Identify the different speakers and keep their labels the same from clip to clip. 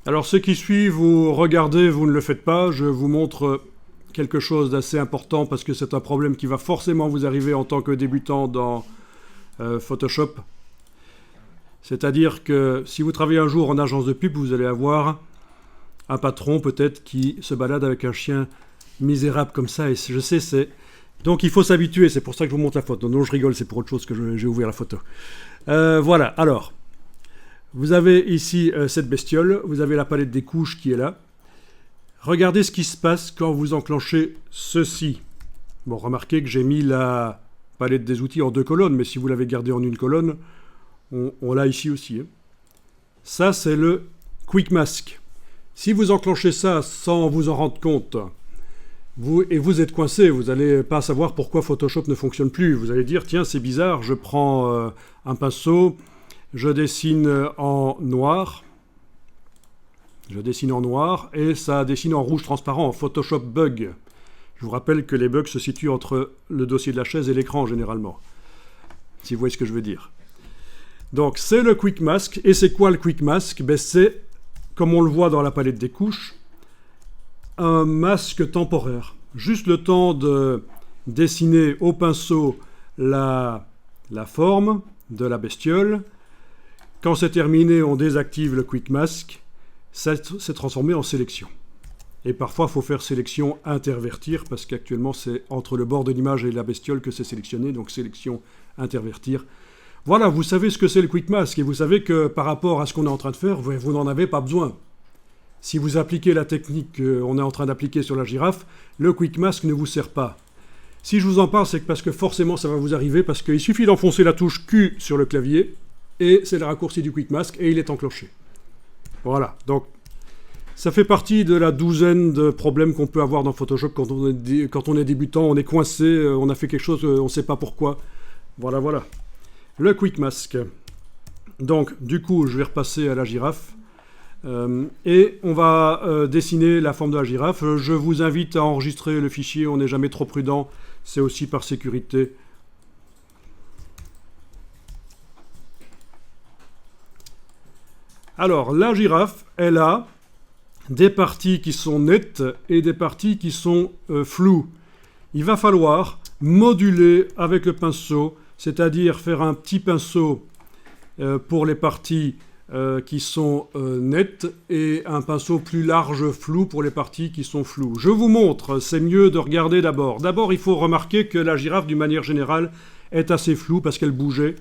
Speaker 1: Alors ce qui suit, vous regardez, vous ne le faites pas. Je vous montre quelque chose d'assez important parce que c'est un problème qui va forcément vous arriver en tant que débutant dans Photoshop. C'est-à-dire que si vous travaillez un jour en agence de pub, vous allez avoir un patron peut-être qui se balade avec un chien misérable comme ça. Et je sais, c'est... Donc il faut s'habituer, c'est pour ça que je vous montre la photo. Non, je rigole, c'est pour autre chose que j'ai ouvert la photo. Voilà, alors... Vous avez ici cette bestiole, vous avez la palette des couches qui est là. Regardez ce qui se passe quand vous enclenchez ceci. Bon, remarquez que j'ai mis la palette des outils en 2 colonnes, mais si vous l'avez gardé en une colonne, on l'a ici aussi. Hein. Ça, c'est le Quick Mask. Si vous enclenchez ça sans vous en rendre compte, vous êtes coincé, vous n'allez pas savoir pourquoi Photoshop ne fonctionne plus. Vous allez dire, tiens, c'est bizarre, je prends un pinceau... Je dessine en noir. Et ça dessine en rouge transparent, en Photoshop Bug. Je vous rappelle que les bugs se situent entre le dossier de la chaise et l'écran généralement. Si vous voyez ce que je veux dire. Donc c'est le Quick Mask. Et c'est quoi le Quick Mask? C'est, comme on le voit dans la palette des couches, un masque temporaire. Juste le temps de dessiner au pinceau la forme de la bestiole. Quand c'est terminé, on désactive le Quick Mask, ça s'est transformé en sélection. Et parfois, il faut faire sélection intervertir, parce qu'actuellement, c'est entre le bord de l'image et la bestiole que c'est sélectionné, donc sélection intervertir. Voilà, vous savez ce que c'est le Quick Mask, et vous savez que par rapport à ce qu'on est en train de faire, vous n'en avez pas besoin. Si vous appliquez la technique qu'on est en train d'appliquer sur la girafe, le Quick Mask ne vous sert pas. Si je vous en parle, c'est parce que forcément, ça va vous arriver, parce qu'il suffit d'enfoncer la touche Q sur le clavier, et c'est le raccourci du Quick Mask, et il est enclenché. Voilà, donc ça fait partie de la douzaine de problèmes qu'on peut avoir dans Photoshop quand on est débutant, on est coincé, on a fait quelque chose, on ne sait pas pourquoi. Voilà, voilà. Le Quick Mask. Donc, du coup, je vais repasser à la girafe, et on va dessiner la forme de la girafe. Je vous invite à enregistrer le fichier, on n'est jamais trop prudent, c'est aussi par sécurité. Alors, la girafe, elle a des parties qui sont nettes et des parties qui sont floues. Il va falloir moduler avec le pinceau, c'est-à-dire faire un petit pinceau pour les parties qui sont nettes et un pinceau plus large flou pour les parties qui sont floues. Je vous montre, c'est mieux de regarder d'abord. D'abord, il faut remarquer que la girafe, d'une manière générale, est assez floue parce qu'elle bougeait.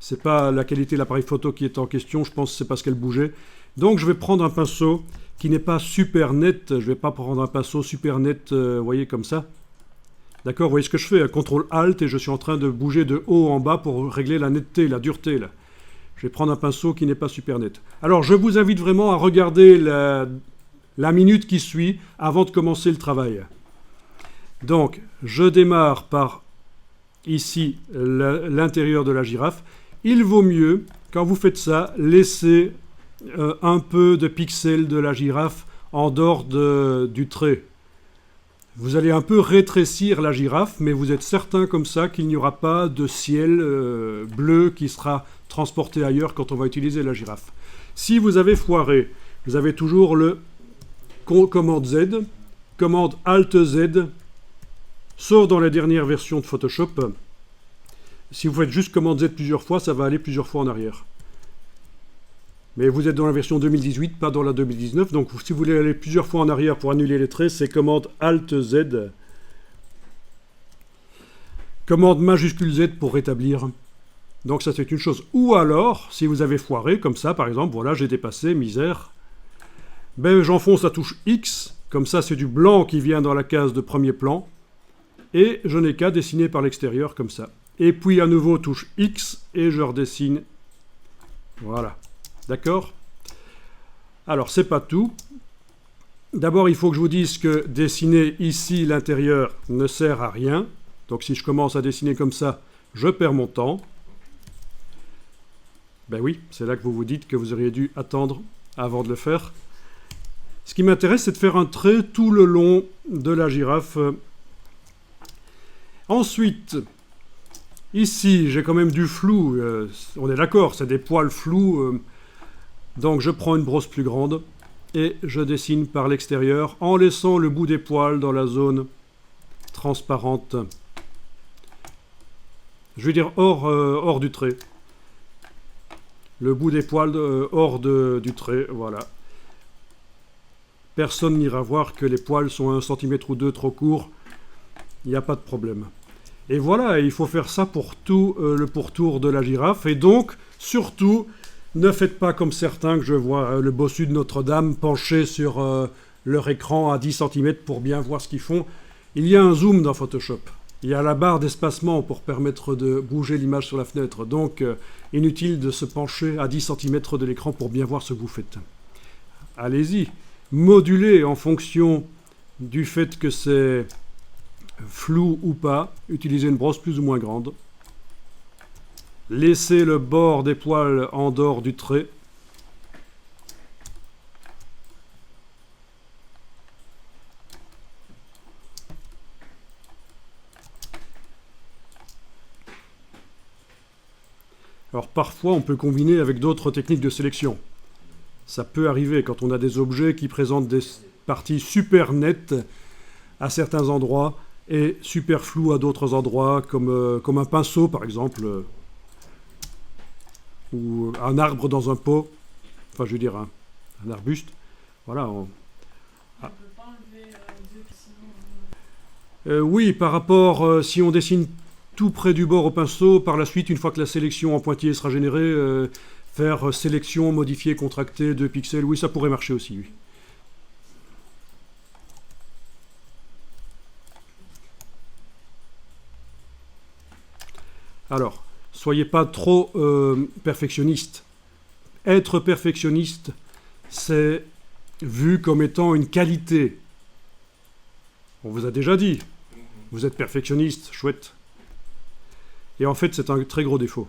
Speaker 1: C'est pas la qualité de l'appareil photo qui est en question, je pense que c'est parce qu'elle bougeait. Donc je vais prendre un pinceau qui n'est pas super net, je vais pas prendre un pinceau super net, vous voyez, comme ça. D'accord, vous voyez ce que je fais, CTRL-ALT, et je suis en train de bouger de haut en bas pour régler la netteté, la dureté, là. Je vais prendre un pinceau qui n'est pas super net. Alors je vous invite vraiment à regarder la minute qui suit avant de commencer le travail. Donc je démarre par ici l'intérieur de la girafe. Il vaut mieux, quand vous faites ça, laisser un peu de pixels de la girafe en dehors du trait. Vous allez un peu rétrécir la girafe, mais vous êtes certain comme ça qu'il n'y aura pas de ciel bleu qui sera transporté ailleurs quand on va utiliser la girafe. Si vous avez foiré, vous avez toujours le commande Z, commande Alt Z, sauf dans les dernières versions de Photoshop. Si vous faites juste commande Z plusieurs fois, ça va aller plusieurs fois en arrière. Mais vous êtes dans la version 2018, pas dans la 2019. Donc si vous voulez aller plusieurs fois en arrière pour annuler les traits, c'est commande Alt Z. Commande majuscule Z pour rétablir. Donc ça c'est une chose. Ou alors, si vous avez foiré, comme ça par exemple, voilà, j'ai dépassé, misère. Ben j'enfonce la touche X, comme ça c'est du blanc qui vient dans la case de premier plan. Et je n'ai qu'à dessiner par l'extérieur comme ça. Et puis à nouveau touche X et je redessine. Voilà. D'accord? Alors c'est pas tout. D'abord il faut que je vous dise que dessiner ici l'intérieur ne sert à rien. Donc si je commence à dessiner comme ça, je perds mon temps. Ben oui, c'est là que vous vous dites que vous auriez dû attendre avant de le faire. Ce qui m'intéresse, c'est de faire un trait tout le long de la girafe. Ensuite, ici, j'ai quand même du flou. On est d'accord, c'est des poils flous. Donc je prends une brosse plus grande. et je dessine par l'extérieur en laissant le bout des poils dans la zone transparente. Je veux dire hors du trait. Le bout des poils hors du trait, voilà. Personne n'ira voir que les poils sont 1 cm ou 2 trop courts. Il n'y a pas de problème. Et voilà, il faut faire ça pour tout le pourtour de la girafe. Et donc, surtout, ne faites pas comme certains que je vois, le bossu de Notre-Dame penché sur leur écran à 10 cm pour bien voir ce qu'ils font. Il y a un zoom dans Photoshop. Il y a la barre d'espacement pour permettre de bouger l'image sur la fenêtre. Donc, inutile de se pencher à 10 cm de l'écran pour bien voir ce que vous faites. Allez-y, modulez en fonction du fait que c'est flou ou pas. Utilisez une brosse plus ou moins grande. Laissez le bord des poils en dehors du trait. Alors parfois, on peut combiner avec d'autres techniques de sélection. Ça peut arriver quand on a des objets qui présentent des parties super nettes à certains endroits et super floues à d'autres endroits, comme un pinceau par exemple, ou un arbre dans un pot, enfin je veux dire un arbuste. Voilà. On peut pas enlever oui, par rapport, si on dessine tout près du bord au pinceau, par la suite, une fois que la sélection en pointillé sera générée, faire sélection, modifier, contracter 2 pixels, oui, ça pourrait marcher aussi, oui. Alors, soyez pas trop perfectionniste. Être perfectionniste, c'est vu comme étant une qualité. On vous a déjà dit, vous êtes perfectionniste, chouette. Et en fait, c'est un très gros défaut.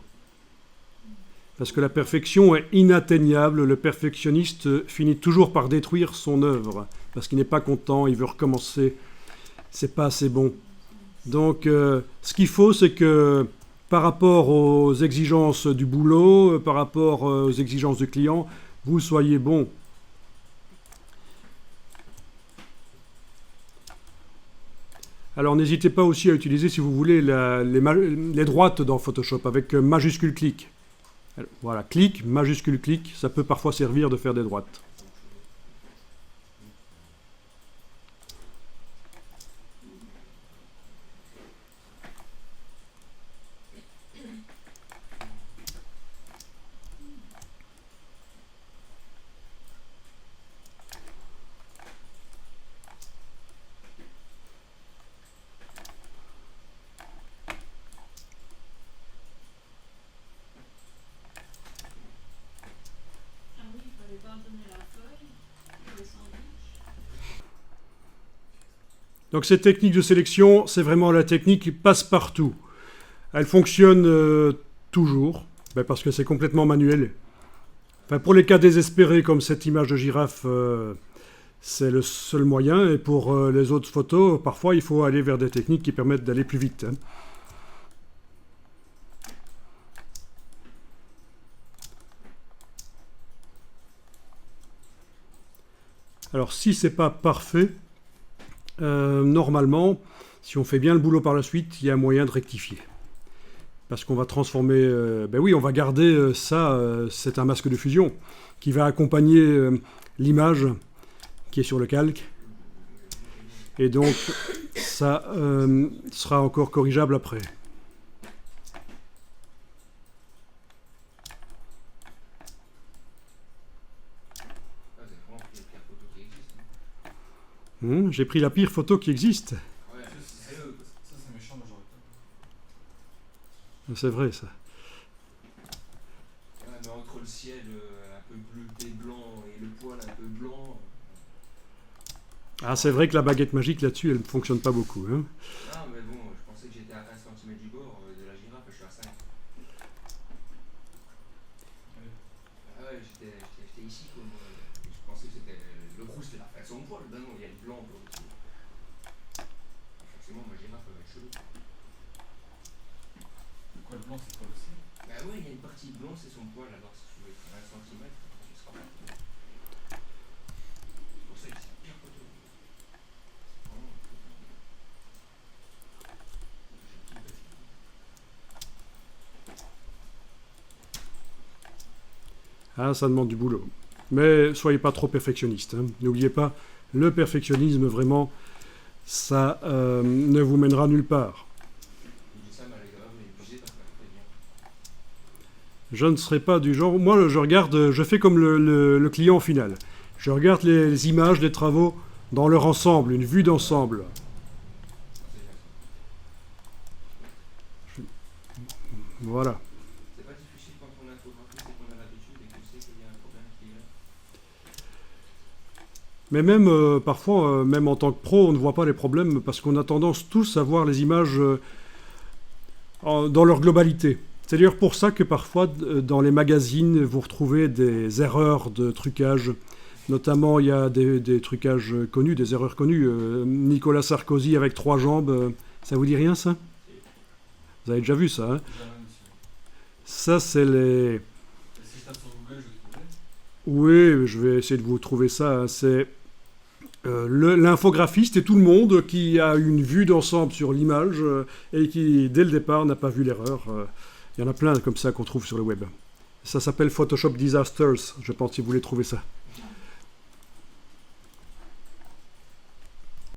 Speaker 1: Parce que la perfection est inatteignable. Le perfectionniste finit toujours par détruire son œuvre. Parce qu'il n'est pas content, il veut recommencer. C'est pas assez bon. Donc, ce qu'il faut, c'est que par rapport aux exigences du boulot, par rapport aux exigences du client, vous soyez bon. Alors n'hésitez pas aussi à utiliser, si vous voulez, les droites dans Photoshop avec majuscule clic. Voilà, clic, majuscule clic, ça peut parfois servir de faire des droites. Donc cette technique de sélection, c'est vraiment la technique passe-partout. Elle fonctionne toujours, parce que c'est complètement manuel. Enfin, pour les cas désespérés comme cette image de girafe, c'est le seul moyen. Et pour les autres photos, parfois il faut aller vers des techniques qui permettent d'aller plus vite. Hein. Alors si c'est pas parfait, normalement, si on fait bien le boulot par la suite, il y a moyen de rectifier. Parce qu'on va transformer... oui, on va garder ça, c'est un masque de fusion, qui va accompagner l'image qui est sur le calque. Et donc, ça sera encore corrigeable après. J'ai pris la pire photo qui existe.
Speaker 2: Ouais, ça c'est méchant, moi j'aurais pas.
Speaker 1: C'est vrai, ça.
Speaker 2: Ouais, mais entre le ciel un peu bleuté blanc et le poil un peu blanc.
Speaker 1: Ah, c'est vrai que la baguette magique là-dessus, elle ne fonctionne pas beaucoup. Hein.
Speaker 2: Non, mais bon, je pensais que j'étais à 1 cm du bord de la girafe, je suis à 5. Ah ouais, j'étais ici quoi. Moi. Je pensais que c'était le rouge, c'était la façon de poil. Ben non, il y a le blanc quoi au-dessus. Forcément, ma girafe va être chelou. Quoi, le blanc c'est quoi aussi? Bah ouais, il y a une partie blanc, c'est son poil. Alors si tu veux être à 1 cm, tu seras pas.
Speaker 1: Ah, ça demande du boulot. Mais soyez pas trop perfectionniste, hein. N'oubliez pas, le perfectionnisme, vraiment, ça ne vous mènera nulle part.
Speaker 2: Je dis ça, mais à la rigueur, mais obligé parce que très bien.
Speaker 1: Je ne serai pas du genre... Moi, je regarde, je fais comme le client final. Je regarde les images des travaux dans leur ensemble, une vue d'ensemble. Voilà.
Speaker 2: C'est pas difficile quand on est infographiste et qu'on a l'habitude et qu'on sait qu'il y a un problème qui est là.
Speaker 1: Mais même parfois, même en tant que pro, on ne voit pas les problèmes parce qu'on a tendance tous à voir les images dans leur globalité. C'est d'ailleurs pour ça que parfois, dans les magazines, vous retrouvez des erreurs de trucage. Notamment, il y a des trucages connus, des erreurs connues. Nicolas Sarkozy avec 3 jambes, ça vous dit rien, ça? Vous avez déjà vu ça, hein? Ça, c'est les...
Speaker 3: Si je tape sur Google, je vais trouver.
Speaker 1: Oui, je vais essayer de vous trouver ça, hein. C'est l'infographiste et tout le monde qui a une vue d'ensemble sur l'image et qui, dès le départ, n'a pas vu l'erreur. Il y en a plein comme ça qu'on trouve sur le web. Ça s'appelle Photoshop Disasters, je pense, si vous voulez trouver ça.